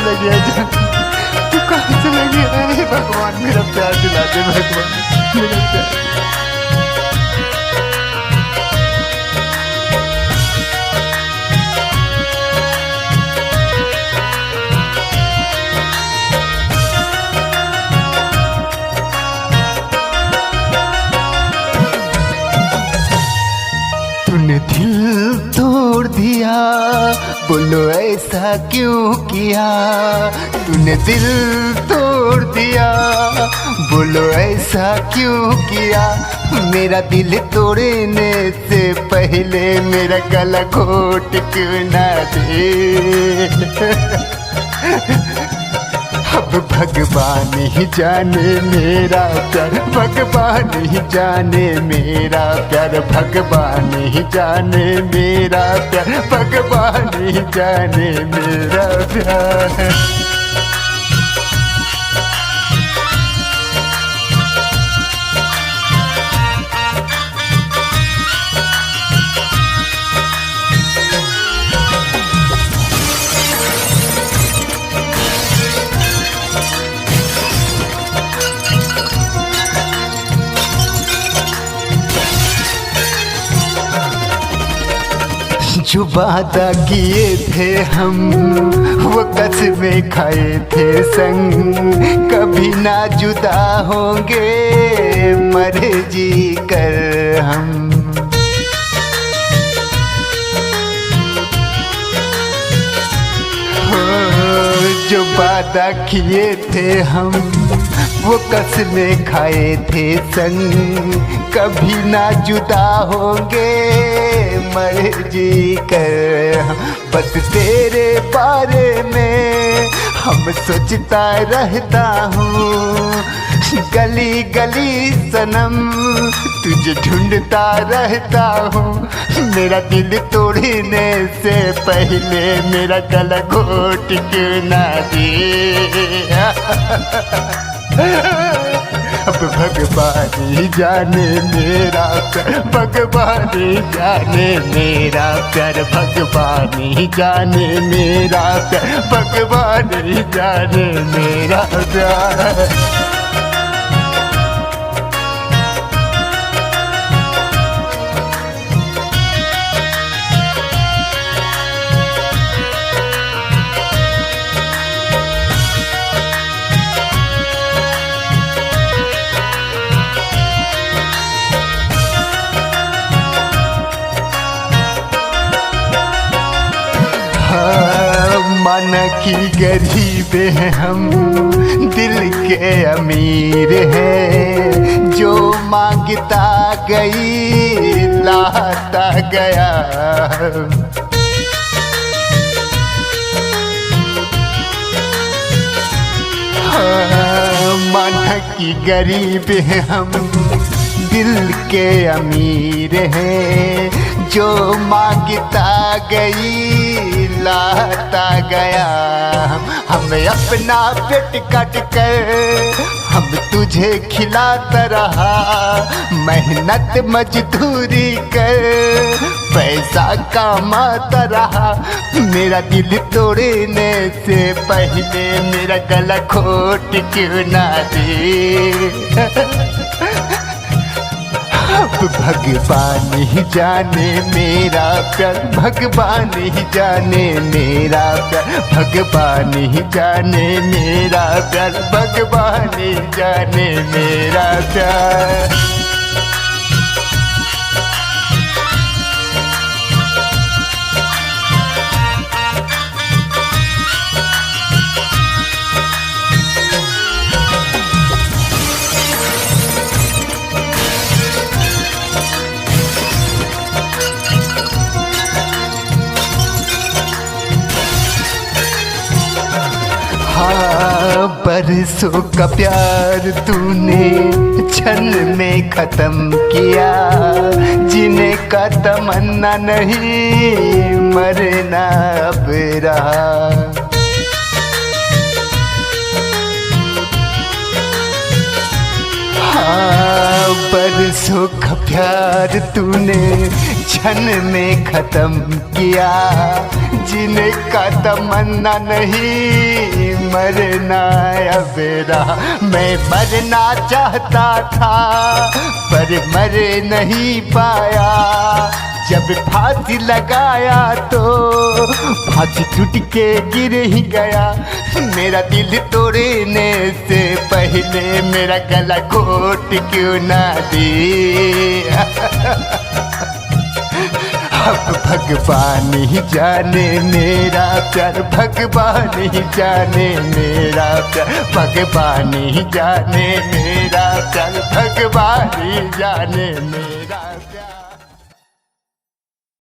चला गया जान, तू कहाँ चला गया है भगवान, मेरा प्यार दिला दे भगवान, मेरा प्यार। तूने दिल तोड़ दिया, बोलो ऐसा क्यों किया। तूने दिल तोड़ दिया, बोलो ऐसा क्यों किया। मेरा दिल तोड़ने से पहले मेरा गला घोट क्यों ना दे। अब भगवान ही जाने मेरा प्यार, भगवान ही जाने मेरा प्यार, भगवान ही जाने मेरा प्यार, भगवान ही जाने मेरा प्यार। जो वादा किए थे हम, वो कसमें खाए थे संग। कभी ना जुदा होंगे मरे जी कर हम। जो वादा किए थे हम, वो कसमें खाए थे संग। कभी ना जुदा होंगे मर्जी कर। बस तेरे बारे में हम सोचता रहता हूँ, गली गली सनम तुझे ढूंढता रहता हूँ। मेरा दिल तोड़ने से पहले मेरा गला घोट क्यों ना दे। अब भगवान ही जाने मेरा प्यार, भगवान ही जाने मेरा प्यार, भगवान ही जाने मेरा प्यार, भगवान ही जाने मेरा प्यार। मन की गरीब हैं हम, दिल के अमीर हैं। जो मांगता गई लाता गया। मन की गरीब हैं हम, दिल के अमीर हैं। जो मांगता गई लाता गया। हम अपना पेट काट कर हम तुझे खिलाता रहा। मेहनत मजदूरी कर पैसा कमाता रहा। मेरा दिल तोड़ने से पहले मेरा गला घोट क्यों ना दे। अब भगवान ही जाने मेरा प्यार, भगवान ही जाने मेरा प्यार, भगवान ही जाने मेरा प्यार, भगवान ही जाने मेरा प्यार। बरसों का प्यार तूने क्षण में खत्म किया। जीने का तमन्ना नहीं, मरना अब रहा। बरसों का प्यार तूने क्षण में खत्म किया। जीने का तमन्ना नहीं, मरना अब रहा। मैं मरना चाहता था पर मर नहीं पाया। जब फांसी लगाया तो फांसी टूट के गिर ही गया। मेरा दिल तोड़ने से पहले मेरा गला घोट क्यों ना दिया। अब भगवान ही जाने मेरा प्यार, भगवान ही जाने मेरा प्यार, भगवान ही जाने मेरा प्यार, भगवान ही जाने मेरा